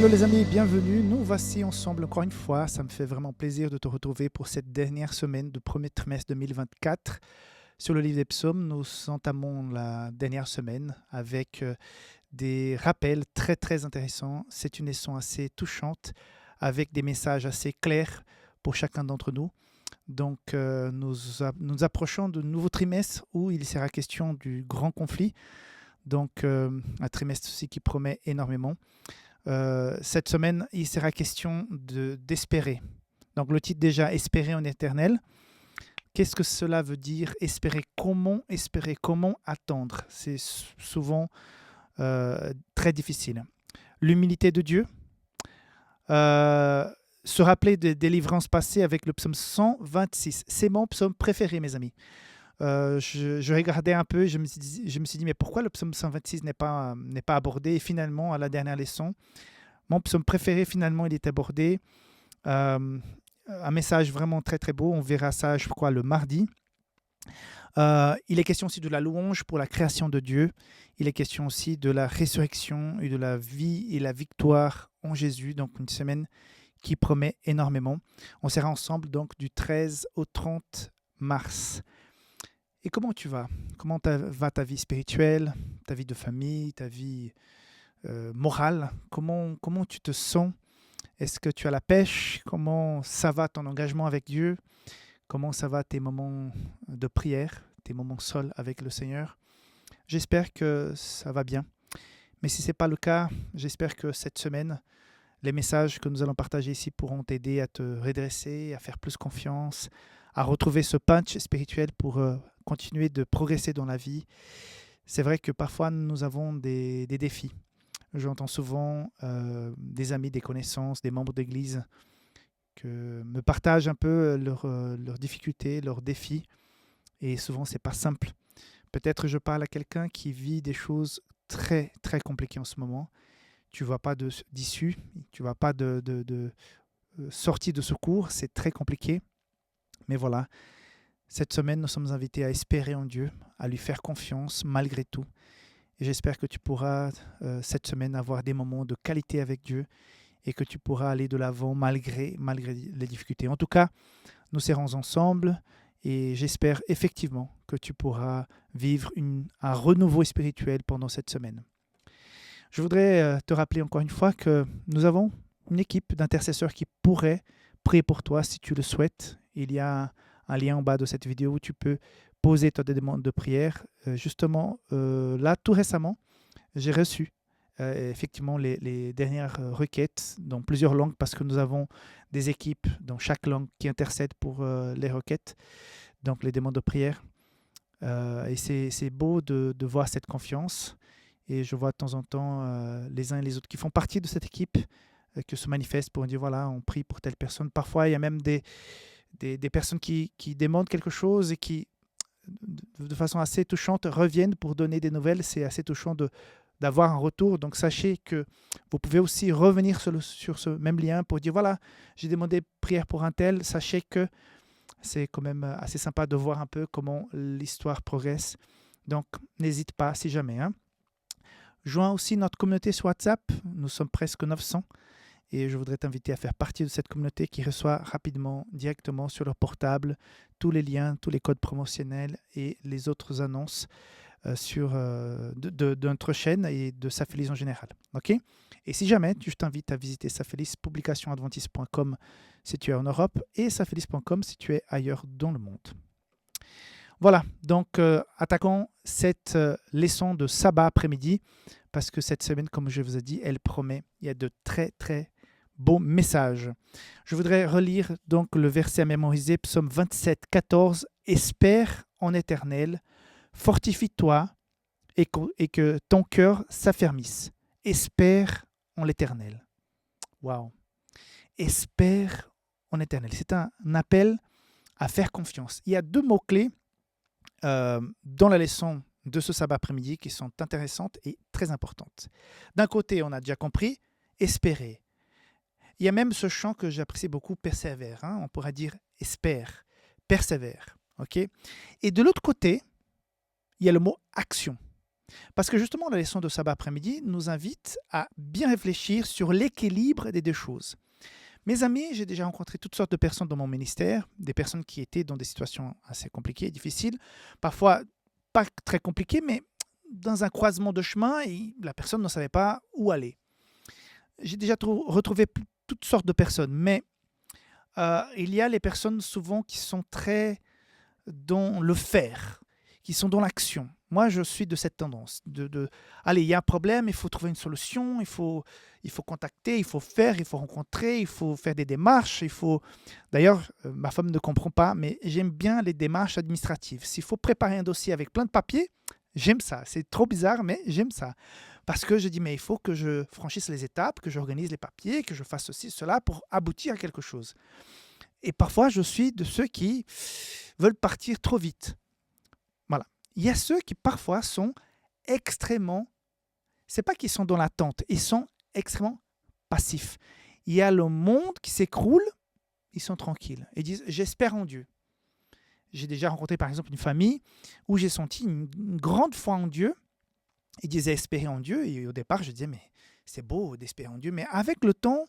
Hello les amis, bienvenue. Nous voici ensemble encore une fois. Ça me fait vraiment plaisir de te retrouver pour cette dernière semaine du premier trimestre 2024. Sur le livre des psaumes, nous entamons la dernière semaine avec des rappels très très intéressants. C'est une leçon assez touchante avec des messages assez clairs pour chacun d'entre nous. Donc nous approchons de nouveau trimestre où il sera question du grand conflit. Donc un trimestre aussi qui promet énormément. Cette semaine, il sera question d'espérer. Donc le titre déjà, espérer en éternel. Qu'est-ce que cela veut dire espérer? Comment attendre? C'est souvent très difficile. L'humilité de Dieu. Se rappeler des délivrances passées avec le psaume 126. C'est mon psaume préféré, mes amis. Je regardais un peu, je me suis dit, mais pourquoi le psaume 126 n'est pas abordé? Et finalement, à la dernière leçon, mon psaume préféré, finalement, il est abordé. Un message vraiment très, très beau. On verra ça, je crois, le mardi. Il est question aussi de la louange pour la création de Dieu. Il est question aussi de la résurrection et de la vie et la victoire en Jésus. Donc, une semaine qui promet énormément. On sera ensemble donc du 13 au 30 mars. Et comment tu vas? Comment va ta vie spirituelle, ta vie de famille, ta vie morale? Comment tu te sens? Est-ce que tu as la pêche? Comment ça va ton engagement avec Dieu? Comment ça va tes moments de prière, tes moments seuls avec le Seigneur? J'espère que ça va bien. Mais si ce n'est pas le cas, j'espère que cette semaine, les messages que nous allons partager ici pourront t'aider à te redresser, à faire plus confiance, à retrouver ce punch spirituel pour continuer de progresser dans la vie. C'est vrai que parfois nous avons des défis. J'entends souvent des amis, des connaissances, des membres d'église que me partagent un peu leurs difficultés, leurs défis. Et souvent, ce n'est pas simple. Peut-être je parle à quelqu'un qui vit des choses très, très compliquées en ce moment. Tu ne vois pas d'issue, tu ne vois pas de sortie de secours. C'est très compliqué. Mais voilà, cette semaine, nous sommes invités à espérer en Dieu, à lui faire confiance malgré tout. Et j'espère que tu pourras cette semaine avoir des moments de qualité avec Dieu et que tu pourras aller de l'avant malgré les difficultés. En tout cas, nous serons ensemble et j'espère effectivement que tu pourras vivre un renouveau spirituel pendant cette semaine. Je voudrais te rappeler encore une fois que nous avons une équipe d'intercesseurs qui pourrait prier pour toi si tu le souhaites. Il y a un lien en bas de cette vidéo où tu peux poser ta demande de prière. Là, tout récemment, j'ai reçu effectivement les dernières requêtes dans plusieurs langues parce que nous avons des équipes dans chaque langue qui intercèdent pour les requêtes, donc les demandes de prière. Et c'est beau de voir cette confiance. Et je vois de temps en temps les uns et les autres qui font partie de cette équipe qui se manifestent pour dire voilà, on prie pour telle personne. Parfois, il y a même des personnes qui demandent quelque chose et qui, de façon assez touchante, reviennent pour donner des nouvelles. C'est assez touchant d'avoir un retour. Donc, sachez que vous pouvez aussi revenir sur ce même lien pour dire, voilà, j'ai demandé prière pour un tel. Sachez que c'est quand même assez sympa de voir un peu comment l'histoire progresse. Donc, n'hésite pas si jamais. Joins aussi notre communauté sur WhatsApp. Nous sommes presque 900. Et je voudrais t'inviter à faire partie de cette communauté qui reçoit rapidement, directement sur leur portable, tous les liens, tous les codes promotionnels et les autres annonces de notre chaîne et de Safelis en général. Okay? Et si jamais, je t'invite à visiter Safelis, publicationadventiste.com si tu es en Europe et safelis.com si tu es ailleurs dans le monde. Voilà, donc attaquons cette leçon de sabbat après-midi parce que cette semaine, comme je vous ai dit, elle promet, il y a de très très beaux messages. Je voudrais relire donc le verset à mémoriser, psaume 27, 14. Espère en éternel, fortifie-toi et que ton cœur s'affermisse. Espère en l'éternel. Waouh! Espère en éternel. C'est un appel à faire confiance. Il y a deux mots-clés dans la leçon de ce sabbat après-midi qui sont intéressantes et très importantes. D'un côté, on a déjà compris, espérer. Il y a même ce chant que j'apprécie beaucoup, persévère. On pourrait dire espère, persévère. Okay? Et de l'autre côté, il y a le mot action. Parce que justement, la leçon de sabbat après-midi nous invite à bien réfléchir sur l'équilibre des deux choses. Mes amis, j'ai déjà rencontré toutes sortes de personnes dans mon ministère, des personnes qui étaient dans des situations assez compliquées, difficiles, parfois pas très compliquées, mais dans un croisement de chemin et la personne ne savait pas où aller. J'ai déjà retrouvé toutes sortes de personnes, mais il y a les personnes souvent qui sont très dans le faire, qui sont dans l'action. Moi, je suis de cette tendance. Allez, il y a un problème, il faut trouver une solution, il faut contacter, il faut faire, il faut rencontrer, il faut faire des démarches. D'ailleurs, ma femme ne comprend pas, mais j'aime bien les démarches administratives. S'il faut préparer un dossier avec plein de papiers, j'aime ça. C'est trop bizarre, mais j'aime ça. Parce que je dis, mais il faut que je franchisse les étapes, que j'organise les papiers, que je fasse ceci, cela pour aboutir à quelque chose. Et parfois, je suis de ceux qui veulent partir trop vite. Voilà. Il y a ceux qui parfois sont extrêmement, c'est pas qu'ils sont dans l'attente, ils sont extrêmement passifs. Il y a le monde qui s'écroule, ils sont tranquilles. Ils disent, j'espère en Dieu. J'ai déjà rencontré par exemple une famille où j'ai senti une grande foi en Dieu. Ils disaient espérer en Dieu. Et au départ, je disais, mais c'est beau d'espérer en Dieu. Mais avec le temps,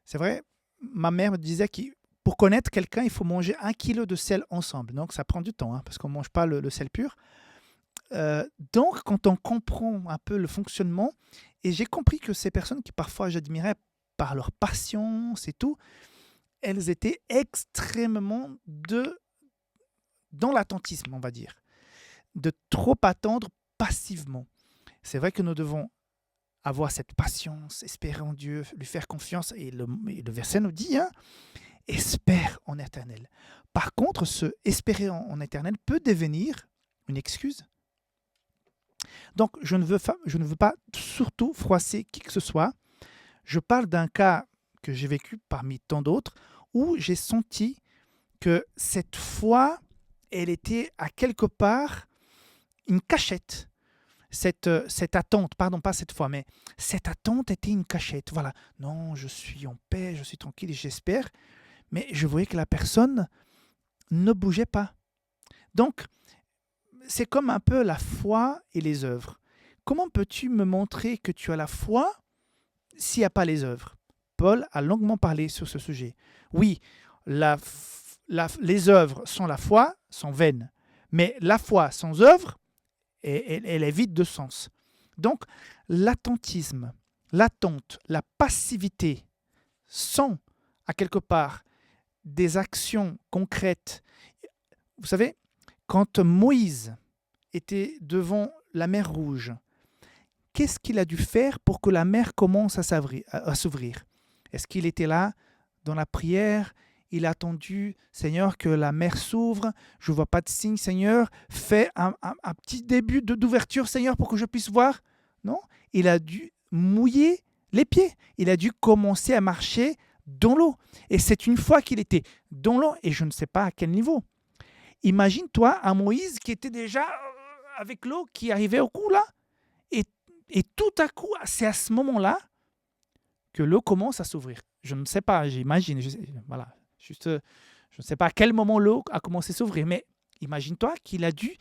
c'est vrai, ma mère me disait que pour connaître quelqu'un, il faut manger 1 kilo de sel ensemble. Donc, ça prend du temps, parce qu'on ne mange pas le sel pur. Donc, quand on comprend un peu le fonctionnement, et j'ai compris que ces personnes qui parfois j'admirais par leur patience et tout, elles étaient extrêmement dans l'attentisme, on va dire, de trop attendre passivement. C'est vrai que nous devons avoir cette patience, espérer en Dieu, lui faire confiance. Et le verset nous dit, espère en éternel. Par contre, ce espérer en éternel peut devenir une excuse. Donc, je ne veux pas surtout froisser qui que ce soit. Je parle d'un cas que j'ai vécu parmi tant d'autres où j'ai senti que cette foi, elle était à quelque part une cachette. Cette attente, pardon, pas cette fois, mais cette attente était une cachette. Voilà, non, je suis en paix, je suis tranquille et j'espère. Mais je voyais que la personne ne bougeait pas. Donc, c'est comme un peu la foi et les œuvres. Comment peux-tu me montrer que tu as la foi s'il n'y a pas les œuvres? Paul a longuement parlé sur ce sujet. Oui, les œuvres sans la foi sont vaines. Mais la foi sans œuvres, elle est vide de sens. Donc, l'attentisme, l'attente, la passivité sont, à quelque part, des actions concrètes. Vous savez, quand Moïse était devant la mer Rouge, qu'est-ce qu'il a dû faire pour que la mer commence à s'ouvrir? Est-ce qu'il était là dans la prière? Il a attendu, Seigneur, que la mer s'ouvre. Je ne vois pas de signe, Seigneur. Fais un petit début d'ouverture, Seigneur, pour que je puisse voir. Non, il a dû mouiller les pieds. Il a dû commencer à marcher dans l'eau. Et c'est une fois qu'il était dans l'eau, et je ne sais pas à quel niveau. Imagine-toi un Moïse qui était déjà avec l'eau qui arrivait au cou, là. Et tout à coup, c'est à ce moment-là que l'eau commence à s'ouvrir. Je ne sais pas, j'imagine. Voilà. Juste, je ne sais pas à quel moment l'eau a commencé à s'ouvrir, mais imagine-toi qu'il a dû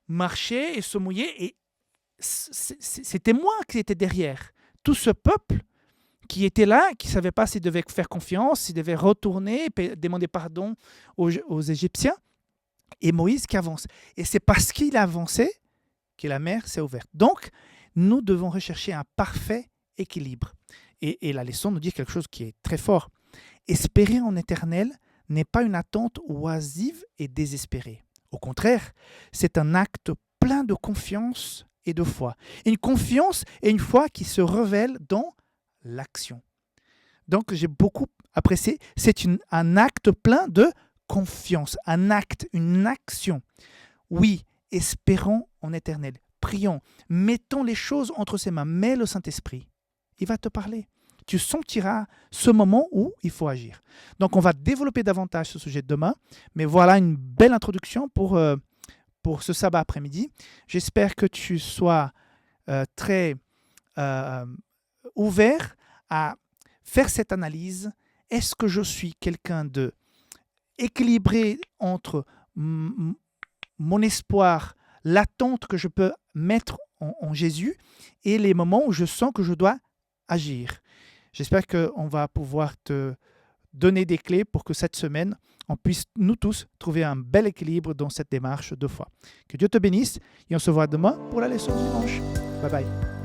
marcher et se mouiller, et c'était moi qui étais derrière. Tout ce peuple qui était là, qui ne savait pas s'il devait faire confiance, s'il devait retourner, demander pardon aux Égyptiens, et Moïse qui avance. Et c'est parce qu'il a avancé que la mer s'est ouverte. Donc, nous devons rechercher un parfait équilibre. Et la leçon nous dit quelque chose qui est très fort. Espérer en éternel n'est pas une attente oisive et désespérée. Au contraire, c'est un acte plein de confiance et de foi. Une confiance et une foi qui se révèlent dans l'action. Donc, j'ai beaucoup apprécié. C'est un acte plein de confiance, un acte, une action. Oui, espérons en éternel. Prions, mettons les choses entre ses mains. Mets le Saint-Esprit. Il va te parler. Tu sentiras ce moment où il faut agir. Donc, on va développer davantage ce sujet demain. Mais voilà une belle introduction pour ce sabbat après-midi. J'espère que tu sois très ouvert à faire cette analyse. Est-ce que je suis quelqu'un de équilibré entre mon espoir, l'attente que je peux mettre en Jésus et les moments où je sens que je dois agir. J'espère qu'on va pouvoir te donner des clés pour que cette semaine, on puisse nous tous trouver un bel équilibre dans cette démarche de foi. Que Dieu te bénisse et on se voit demain pour la leçon du dimanche. Bye bye.